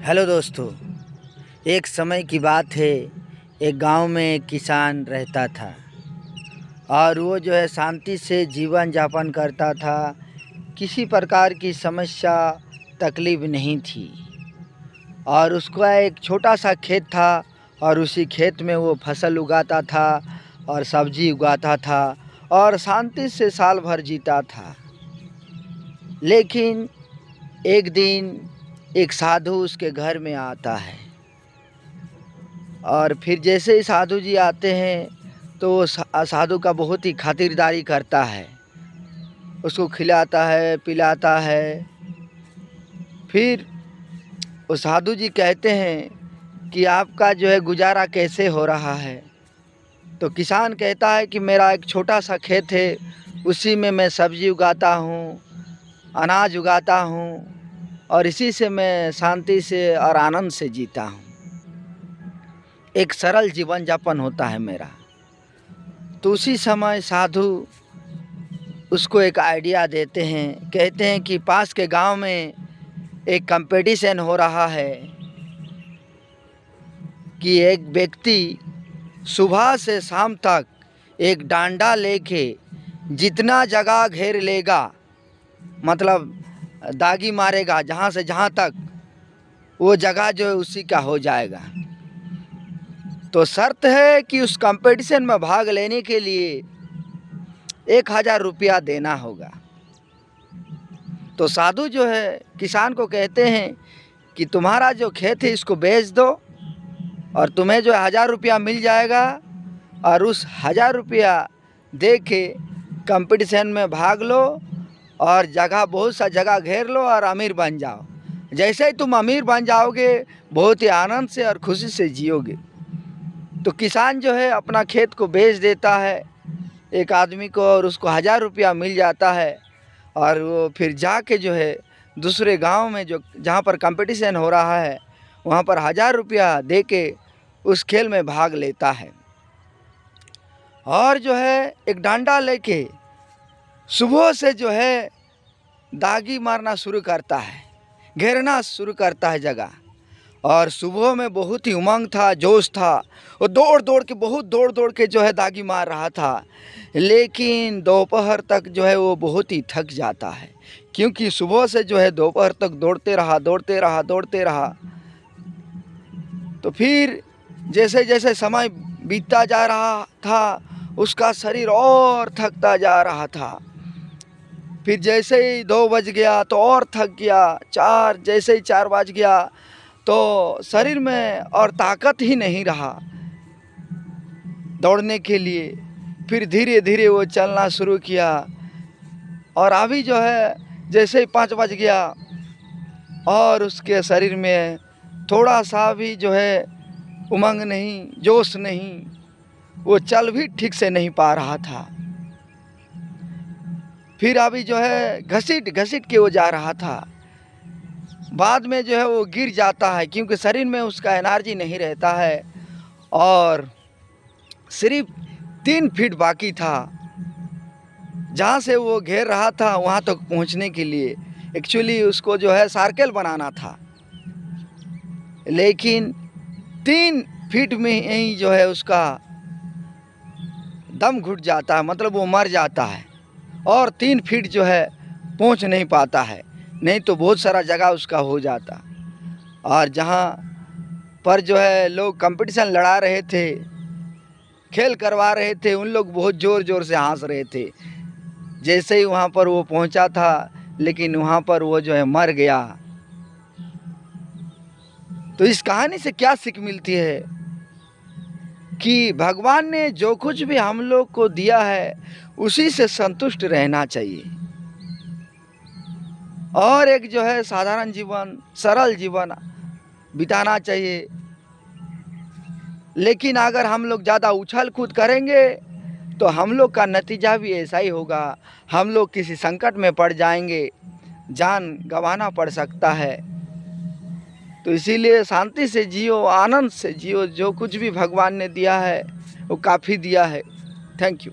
Hello दोस्तों। एक समय की बात है। एक गांव में एक किसान रहता था और वो शांति से जीवन यापन करता था। किसी प्रकार की समस्या तकलीफ़ नहीं थी और उसका एक छोटा सा खेत था और उसी खेत में वो फसल उगाता था और सब्जी उगाता था और शांति से साल भर जीता था। लेकिन एक दिन एक साधु उसके घर में आता है और फिर जैसे ही साधु जी आते हैं तो वो साधु का बहुत ही खातिरदारी करता है, उसको खिलाता है पिलाता है। फिर वो साधु जी कहते हैं कि आपका गुजारा कैसे हो रहा है। तो किसान कहता है कि मेरा एक छोटा सा खेत है, उसी में मैं सब्जी उगाता हूँ, अनाज उगाता हूँ और इसी से मैं शांति से और आनंद से जीता हूँ। एक सरल जीवन यापन होता है मेरा। तो उसी समय साधु उसको एक आइडिया देते हैं, कहते हैं कि पास के गांव में एक कंपटीशन हो रहा है कि एक व्यक्ति सुबह से शाम तक एक डांडा लेके जितना जगह घेर लेगा, मतलब दागी मारेगा जहाँ से जहाँ तक, वो जगह उसी का हो जाएगा। तो शर्त है कि उस कंपटीशन में भाग लेने के लिए 1000 रुपया देना होगा। तो साधु किसान को कहते हैं कि तुम्हारा जो खेत है इसको बेच दो और तुम्हें 1000 रुपया मिल जाएगा और उस 1000 रुपया दे के कंपटीशन में भाग लो और बहुत सा जगह घेर लो और अमीर बन जाओ। जैसे ही तुम अमीर बन जाओगे बहुत ही आनंद से और खुशी से जियोगे। तो किसान अपना खेत को बेच देता है एक आदमी को और उसको 1000 रुपया मिल जाता है और वो फिर जाके दूसरे गांव में जहाँ पर कंपटीशन हो रहा है वहाँ पर 1000 रुपया दे के उस खेल में भाग लेता है और एक डंडा लेके सुबह से दागी मारना शुरू करता है, घेरना शुरू करता है जगह। और सुबह में बहुत ही उमंग था, जोश था, वो दौड़ दौड़ के दागी मार रहा था। लेकिन दोपहर तक वो बहुत ही थक जाता है, क्योंकि सुबह से दोपहर तक दौड़ते रहा। तो फिर जैसे जैसे समय बीतता जा रहा था उसका शरीर और थकता जा रहा था। फिर जैसे ही 2 बज गया तो और थक गया, जैसे ही 4 बज गया तो शरीर में और ताकत ही नहीं रहा दौड़ने के लिए। फिर धीरे धीरे वो चलना शुरू किया और अभी जैसे ही 5 बज गया और उसके शरीर में थोड़ा सा भी उमंग नहीं, जोश नहीं, वो चल भी ठीक से नहीं पा रहा था। फिर अभी घसीट के वो जा रहा था। बाद में वो गिर जाता है, क्योंकि शरीर में उसका एनर्जी नहीं रहता है और सिर्फ 3 फीट बाकी था जहाँ से वो घेर रहा था वहाँ तक पहुँचने के लिए। एक्चुअली उसको सर्कल बनाना था, लेकिन 3 फीट में ही उसका दम घुट जाता है, मतलब वो मर जाता है और 3 फीट पहुँच नहीं पाता है, नहीं तो बहुत सारा जगह उसका हो जाता। और जहाँ पर लोग कंपटीशन लड़ा रहे थे, खेल करवा रहे थे, उन लोग बहुत ज़ोर ज़ोर से हंस रहे थे। जैसे ही वहाँ पर वो पहुँचा था, लेकिन वहाँ पर वो मर गया। तो इस कहानी से क्या सीख मिलती है कि भगवान ने जो कुछ भी हम लोग को दिया है उसी से संतुष्ट रहना चाहिए और एक साधारण जीवन, सरल जीवन बिताना चाहिए। लेकिन अगर हम लोग ज़्यादा उछल कूद करेंगे तो हम लोग का नतीजा भी ऐसा ही होगा, हम लोग किसी संकट में पड़ जाएंगे, जान गंवाना पड़ सकता है। तो इसीलिए शांति से जियो, आनंद से जियो। जो कुछ भी भगवान ने दिया है वो काफ़ी दिया है। Thank you.